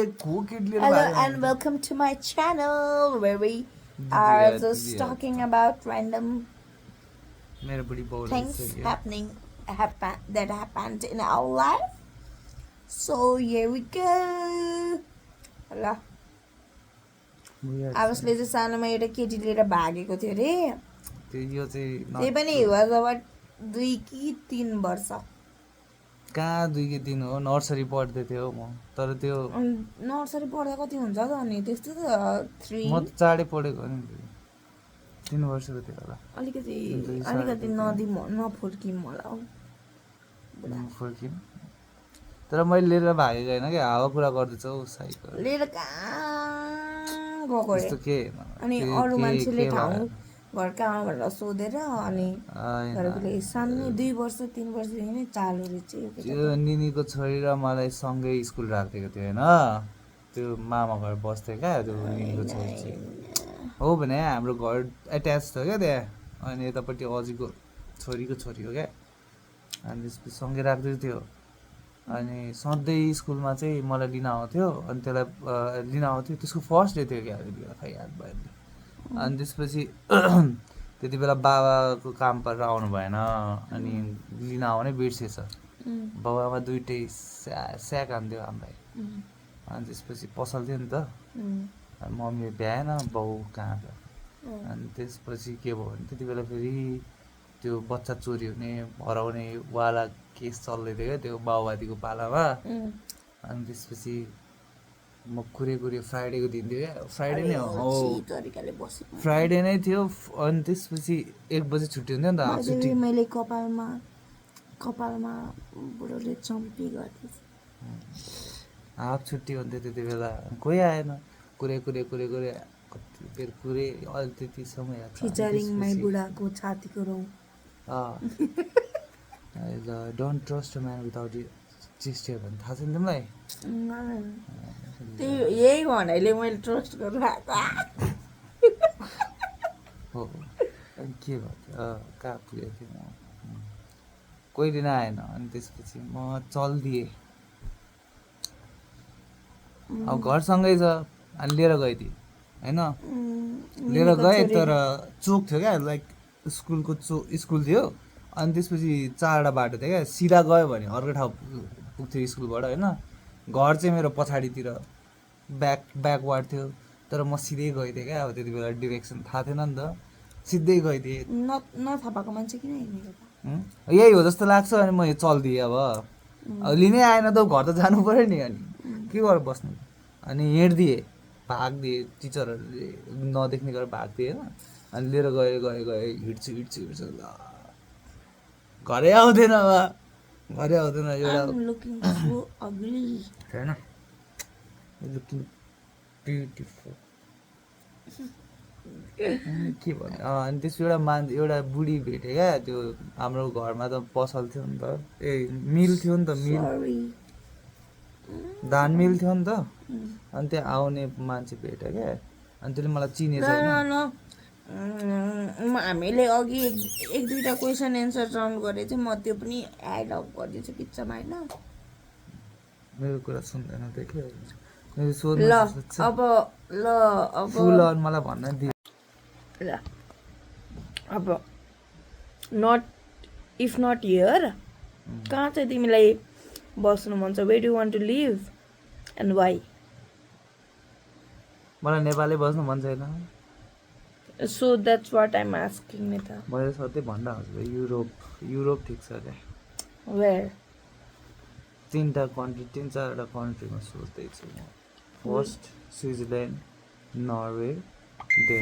kid लिएर Hello भाग्यो and welcome to my channel where we are just talking about random मेरो बुढी बाउ things रहेछ यो that happened in our life. So here we go. ल आवासले चाहिँ सानोमा एउटा केटी लिएर भागेको थियो अरे त्यो यो चाहिँ त्यही पनि वाज अबाउट 2 कि 3 वर्ष कहाँ 2 कि 3 हो नर्सरी पढ्दै थियो म तर त्यो नर्सरी पढ्दा कति हुन्छ त अनि त्यस्तो त 3 म त चाँडै पढेको नि 3 वर्षको थियो होला अलिकति नफुर्की मलाई फर्किन तर मैले लिएर भागेको होइन कि हावा कुरा गर्दैछौ साइकल लिएर कहाँ गएको त्यस्तो के अनि अरू मान्छेले ठाउँ घर कहाँ भनेर सोधेर अनि घरकोले सानो 2 वर्ष 3 वर्षदेखि नै चालु रहेछ त्यो निनीको छोरी र मलाई सँगै स्कुल राखिदिएको थियो होइन त्यो मामा घर बस्थ्यो क्या त्यो निनीको छोरी चाहिँ हो भने हाम्रो घर एट्याच थियो क्या त्यहाँ अनि यतापट्टि अजीको छोरीको छोरी हो क्या अनि त्यसपछि सँगै राख्दै थियो अनि सधैँ स्कुलमा चाहिँ मलाई लिन आउँथ्यो अनि त्यसलाई लिन आउँथ्यो त्यसको फर्स्ट डे थियो क्या अहिले खै याद भयो अनि त्यसपछि त्यति बेला बाबाको काम परेर आउनु भएन अनि लिन आउनै बिर्सेछ बाबुआमा दुइटै स्याक हान्थ्यो हामीलाई अनि त्यसपछि पसल थियो नि त मम्मीले भ्याएन बाउ कहाँ त अनि त्यसपछि के भयो भने त्यति बेला फेरि त्यो बच्चा चोरी हुने हराउने वाला केस चल्दै थियो क्या त्यो माओवादीको पालामा अनि त्यसपछि म कुरे फ्राइडेको दिन थियो क्या फ्राइडे नै हो फ्राइडे नै थियो अनि त्यसपछि 1 बजे छुट्टी हुन्थ्यो नि त हाफ छुट्टी मैले कपालमा बुढोले चम्पी गर्दैछ हाफ छुट्टी हुन्थ्यो त्यति बेला कोही आएन कुरे कति बेर कुरे अहिले त्यति समय फिचरिङ माई बुढाको छातीको रौँ don't trust a man without chest hair भन्ने थाहा छ नि तिमीलाई त्यही यही भन्नाले मैले ट्रस्ट गरिरहेको हो अनि के भयो कहाँ पुगेको थिएँ म कोही दिन आएन अनि त्यसपछि म चल्दिएँ अब घरसँगै छ अनि लिएर गइदिएँ होइन लिएर गएँ तर चोक थियो क्या लाइक स्कुलको स्कुल थियो अनि त्यसपछि 4वटा बाटो थियो क्या सिधा गयो भने अर्को ठाउँ पुग्थ्यो स्कुलबाट होइन घर चाहिँ मेरो पछाडितिर ब्याकवार्ड थियो तर म सिधै गइदिएँ क्या अब त्यति बेला डिरेक्सन थाहा थिएन नि त सिधै गइदिएँ नथाहा भएको मान्छे किन हिँडेको यही हो जस्तो लाग्छ अनि म चल्दिएँ अब लिनै आएन त घर त जानु पऱ्यो नि अनि के गरेर बस्नु अनि हिँड्दिएँ भागिदिएँ टिचरहरूले नदेख्ने गरेर भागिदिएँ होइन अनि लिएर गएँ हिँड्छु ल घरै आउँदैन एउटा होइन लुकिङ ब्युटिफुल के भन्नु अनि त्यसको एउटा बुढी भेटेँ क्या त्यो हाम्रो घरमा त पसल थियो नि त मिल थियो नि त धान मिल थियो नि त अनि त्यहाँ आउने मान्छे भेटेँ क्या अनि त्यसले मलाई चिनेछ हामीले अघि 1-2टा क्वेसन एन्सर राउन्ड गरे चाहिँ म त्यो पनि एड अप गरिदिन्छु बिचमा होइन मेरो कुरा सुन्दैन देख्यो अब मलाई भन्न दियो ल अब इफ नट हियर कहाँ चाहिँ तिमीलाई बस्नु मन छ where do want to live and why मलाई नेपालै बस्नु मन छैन so that's what I'm asking नि त मैले सधैँ भनिरहेको छु युरोप ठिक छ क्या वेयर 3-4वटा कन्ट्रीमा सोच्दैछु म first Switzerland Norway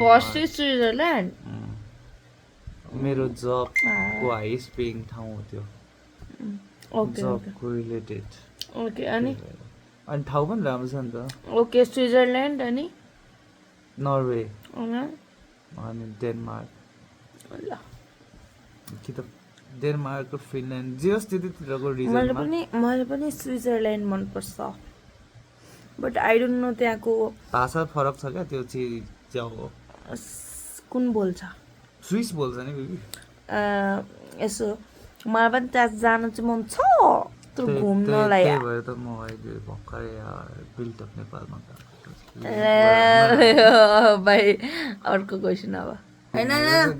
first is Switzerland मेरो जबको हाइएस्ट पेइङ ठाउँ हो त्यो जबको रिलेटेड ओके अनि ठाउँ पनि राम्रो छ नि त ओके स्विजरल्यान्ड अनि नर्वे अनि डेनमार्क ल कि त डेनमार्क र फिनल्यान्ड जे होस् त्यतितिरको मलाई पनि स्विजरल्यान्ड मनपर्छ बट आई डोन्ट नो त्यहाँको भाषा फरक छ क्या त्यो चाहिँ हो कुन बोल्छ स्विस बोल्छ नि यसो मलाई पनि त्यहाँ जानु चाहिँ मन छ यत्रो घुम्नलाई त्यही भएर त म अहिले भर्खरै बिल्ट अफ नेपालमा भाइ अर्को क्वेसन अब होइन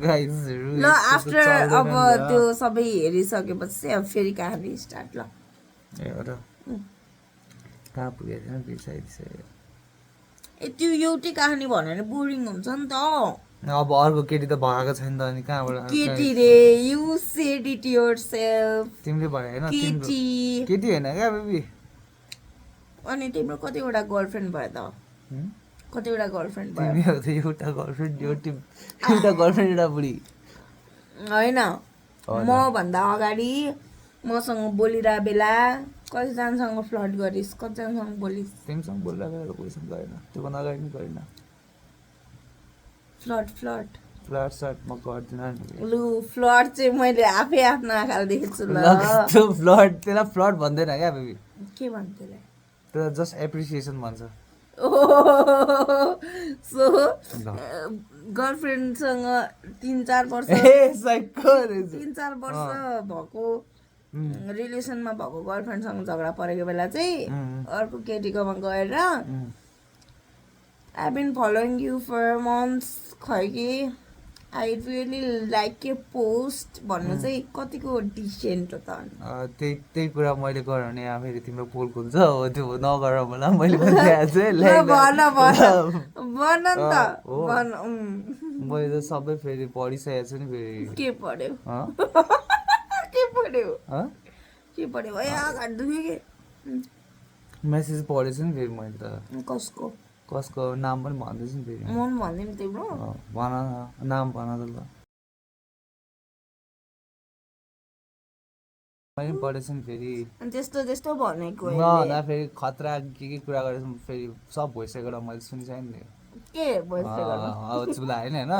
गाइजहरू ल आफ्टर अब त्यो सबै हेरिसकेपछि अब फेरि कहानी स्टार्ट ल एउटा कहाँ पुगेको थिएन बिर्साइदिसक्यो ए त्यो एउटै कहानी भन्यो भने बोरिङ हुन्छ नि त अब अर्को केटी त भएको छैन त अनि कहाँबाट केटी रे यु सेड इट योरसेल्फ तिमीले भने होइन केटी केटी होइन क्या बेबी अनि तिम्रो कतिवटा गर्लफ्रेन्ड भयो त कतिवटा गर्लफ्रेन्ड भयो तिमीहरू त एउटा गर्लफ्रेन्ड एउटा गर्लफ्रेन्ड एउटा बुढी होइन म भन्दा अगाडि मसँग बोलिरहेको बेला कतिजनासँग फ्लर्ट गरिस् कतिजनासँग बोलिस् तिमीसँग बोलिरहेको कोहीसँग गरेन त्योभन्दा अगाडि पनि गरेन फ्लर्ट फ्लड सर्ट म गर्दिनँ नि लु फ्लर्ट चाहिँ मैले आफै आफ्नो आँखाले देखेको छु ल त्यो फ्लड त्यसलाई फ्लड भन्दैन क्या बेबी के भन्छ त्यसलाई त्यसलाई जस्ट एप्रिसिएसन भन्छ सो गर्लफ्रेन्डसँग 3-4 वर्ष ए साइको 3-4 वर्ष भएको रिलेसनमा भएको गर्लफ्रेन्डसँग झगडा परेको बेला चाहिँ अर्को केटीकोमा गएर I been following you for months खै कि I really like a post भन्नु चाहिँ कतिको डिसेन्ट हो त त्यही कुरा मैले गर भने फेरि तिम्रो पोल खुल्छ हो त्यो नगर मलाई मैले भनिदिएको भन नि त भन मैले त सबै फेरि पढिसकेको छु नि फेरि के पढ्यो के पढ्यो घाट दुख्यो के मेसेज पढेछु नि फेरि मैले त कसको नाम पनि भन्दैछु नि फेरि मन भन्दिनँ तिम्रो भन नाम भन त ल मैले पनि पढेछु नि फेरि त्यस्तो त्यस्तो भनेको नभन्दा फेरि खतरा के कुरा गरेछु फेरि सब भइसकेर मैले सुनिसकेँ नि के भइसक्यो अब चुप लाग्यो नि होइन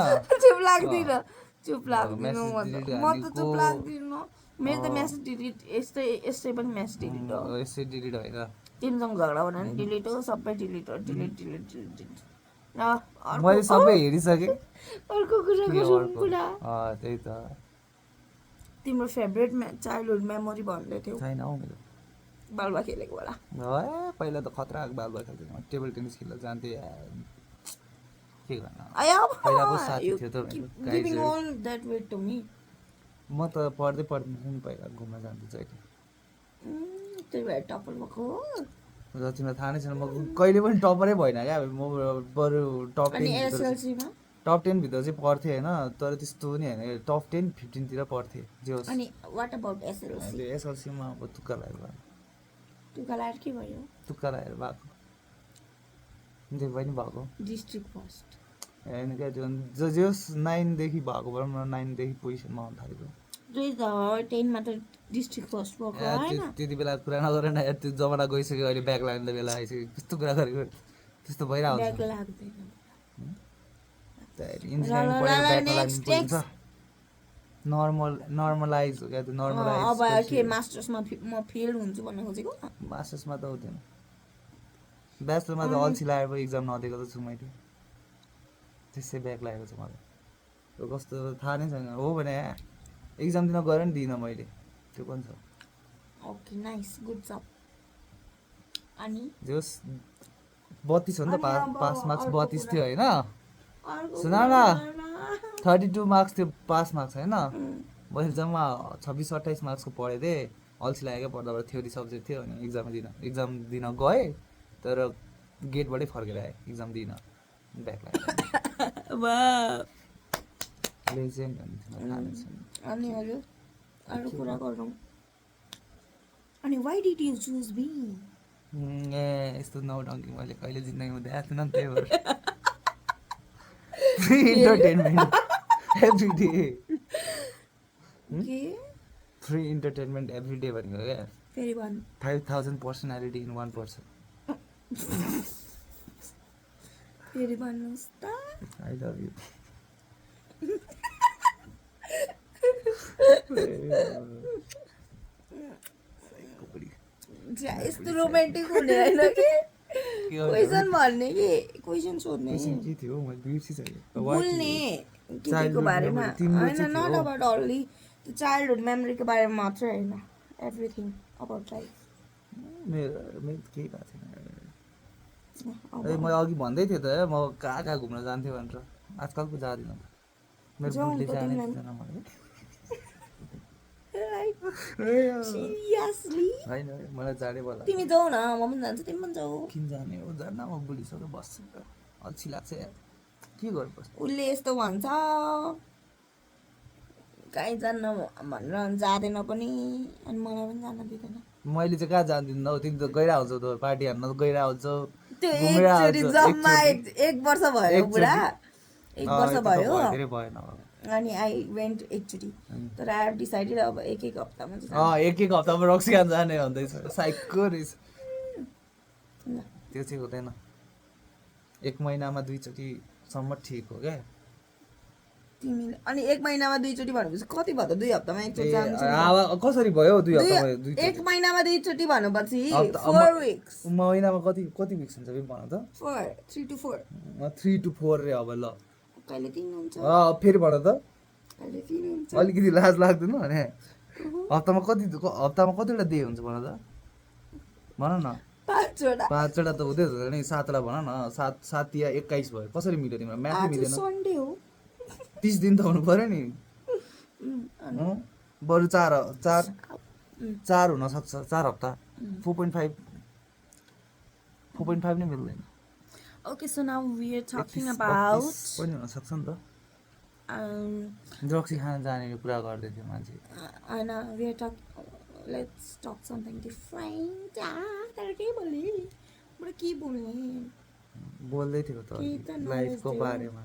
चुप लाग्दिनँ चुप लाग्दिनँ म त चुप लाग्दिनँ मेरो त मेसेज डिलिट यस्तै पनि मेसेज डिलिट हो यसै डिलिट होइन तिमीसँग झगडा भएन भने डिलिट हो सबै डिलिट हो डिलिट मैले सबै हेरिसकेँ अर्को कुरा गरौँ कुरा त्यही त तिम्रो फेभरेट चाइल्डहुड मेमोरी भन्दै थियो छैन हौ मेरो बालुवा खेलेको बेला पहिला त खतरा बालुवा खेल्थेँ टेबल टेनिस खेल्न जान्थेँ के गर्नु पहिलाको साथी थियो त म त पढ्दै पढ्दैन नि पहिला घुम्न जान्थेँ चाहिँ त्यही भएर टपर भएको र तिमीलाई थाहा नै छैन म कहिले पनि टपरै भएन क्या म बरु टप 10 भित्र चाहिँ पढ्थेँ होइन तर त्यस्तो पनि होइन टप 10-15 तिर पढ्थेँ जे होस् अनि व्हाट अबाउट एसएलसी एसएलसीमा अब तुक्का लाएर के भयो तुक्का लाएर भएको त्यो पनि भएको डिस्ट्रिक्ट फर्स्ट होइन क्या त्यो जे होस् 9 देखि भएको भएर 9 देखि पोजिसनमा आउनु थालेको 10 मा त डिस्ट्रिक्ट फर्स्ट भएको हैन त्यति बेला कुरा नगरेन यार त्यो जमाना गइसक्यो अहिले ब्याक लाग्ने बेला आइसक्यो कस्तो कुरा गरेको त्यस्तो भइरहेको ब्याक लाग्दैन नर्मलाइज हो क्या त्यो नर्मलाइज अब के मास्टर्समा म फेल हुन्छु भन्नु खोजेको मास्टर्समा त हुँदैन ब्याचलरमा त अल्छी लागेर इक्जाम नदिएको त छु मैले त्यसै ब्याक लागेको छ मलाई त्यो कस्तो थाहा नै छैन हो भने एक्जाम दिन गएर नि दिइनँ मैले त्यो पनि छ ओके नाइस गुड जब अनि जस 32 हो नि त पास मार्क्स 32 थियो होइन सुन न 32 मार्क्स थियो पास मार्क्स होइन मैले जम्मा 26-28 मार्क्सको पढेको थिएँ अल्छी लागेको पढ्दाबाट थ्योरी सब्जेक्ट थियो अनि एक्जाम दिन गएँ तर गेटबाटै फर्केर आएँ एक्जाम दिन ब्याक लाग्यो अनि अरू कुरा गरौँ अनि why did you choose me यस्तो नौटङ्की मैले कहिले जिन्दगीमा देखाएको थिएन नि त्यही भएर free entertainment every day free entertainment every day भनेको क्या फेरि भन 5000 पर्सनालिटी इन 1 पर्सन फेरि भन्नुहोस् त आई लभ यु यस्तो रोमान्टिक हुने होइन कि क्वेसन भन्ने कि क्वेसन सोध्ने के थियो मैले बिर्सिसकेँ बोल्ने केटीको बारेमा होइन नट अबाउट ओन्ली त्यो चाइल्डहुड मेमोरीको बारेमा मात्रै होइन एभ्रिथिङ अबाउट लाइफ। मेरो मेरो त केही भएको छैन। ए मैले अघि भन्दै थिएँ त म कहाँ कहाँ घुम्न जान्थेँ भनेर, आजकल पो जाँदिनँ त। मेरो जाउँ बुढले त जानै तिमीलाई दिँदैन मलाई। सिरियसली होइन मलाई जानै पर्ला। तिमी जाऊ न, म पनि जान्छु, तिमी पनि जाऊ। किन जाने हो, जान्न म बुढीसँग बस्छु त, अल्छी लाग्छ यार, के गर्नु पर्छ। उसले यस्तो भन्छ कहीँ जान्न भनेर जाँदैन पनि, अनि मलाई पनि जान दिँदैन। मैले चाहिँ कहाँ जान्दिनँ हौ, तिमी त गइरहेको हुन्छौ त, पार्टी हान्न गइरहेको हुन्छौ, त्यो घुमिरहेको एकचोटि हुन्छौ, जम्मा एकचोटि। एक वर्ष भयो बुढा, एक वर्ष यति त भयो धेरै भएन अब। अनि आई वेन्ट एकचोटि, तर आई हेभ डिसाइडेड अब एक हप्तामा चाहिँ एक हप्तामा रक्सी खान जाने भन्दैछ, साइको रहेछ। ल। त्यो चाहिँ हुँदैन, 1 महिनामा 2 चोटिसम्म ठिक हो क्या। तिमीले अनि 1 महिनामा 2 चोटि भनेपछि कति भयो त, 2 हप्तामा एकचोटि जान्छ नि। कसरी भयो 2 हप्तामा 2 चोटि? 1 महिनामा 2 चोटि भनेपछि हप्ता- 4 weeks, महिनामा कति विक्स हुन्छ फेरि भन त? 3 to 4। 3 to 4 रे अब ल। कहिले 3 हुन्छ, फेरि भन त, कहिले 3 हुन्छ। अलिकति लाज लाग्दैन भने। हप्तामा कतिवटा डे हुन्छ भन त, भन न। 5 वटा। 5वटा त हुँदै हुँदैन नि, 7वटा भन न। 7 या 21 भयो, कसरी मिल्यो तिम्रो म्याथै आज मिलेन। सन्डे हो। 30 दिन त हुनु पर्यो नि। बरु 4 हुन सक्छ, 4 हप्ता। 4.5 नै मिल्दैन। Okay, so now we are talking 31 about 32 पनि हुन सक्छ नि त। रक्सी खान जाने कुरा गर्दै थियो मान्छे। and we are let's talk something different. तर के बोल्ने, बडा के बोल्ने। बोल्दै थियो त केही त knowledge लाइफको दियो। बारेमा।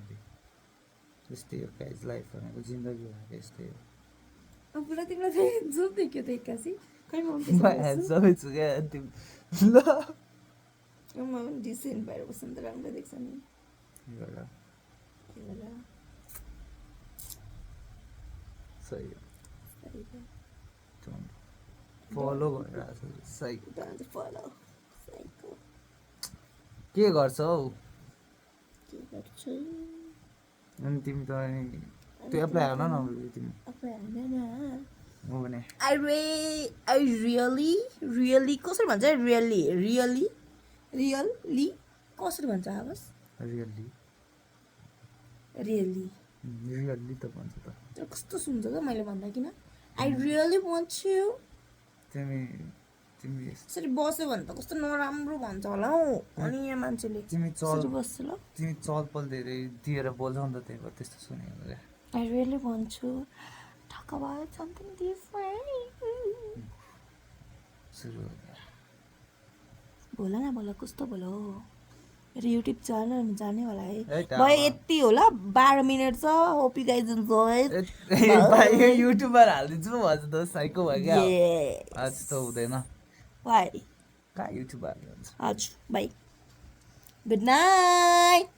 त्यस्तै हो गाइस, लाइफ भनेको जिन्दगी भनेको यस्तै हो। अब बडा तिमीलाई चाहिँ जोक देख्यो त एक्कासी, खै म पनि म त्यसो ह्यान्डसमै छु क्या तिमी। ल म पनि डिसेन्ट भएर बस्नु त राम्रो देख्छ नि। सही हो, फलो गरिरहेको छ सही। के गर्छौ के गर्छु अनि तिमी त त्यो एप्लाई हाल न तिमी। हो भने I really कसरी भन्छ, really कसरी भन्छ आवाज, रियल्ली रियली त भन्छ त। तर कस्तो सुन्छ त मैले भन्दा किन, I really want you। तिमी यसरी बस्यो भने त कस्तो नराम्रो भन्छ होला हौ, अनि यहाँ मान्छेले तिमी यसरी बस्छ ल। तिमी चलपल धेरै दिएर बोल्छौ नि त, त्यही भएर त्यस्तो सुनेको क्या। I really want to talk about something different। सुरु हो गया। बोला न बोला, कुछ तो बोलो। मेरो युट्युब च्यानल जाने वाला है, ए भयो यति होला, 12 मिनट छ। Hope you guys enjoy. भाइ युट्युबमा हालिदिन्छु भन्छ त, साइको भयो क्या। Yes। आज त हुँदैन, Why? कहाँ युट्युब हाल्नु हुन्छ। आज बाई, गुड नाइट।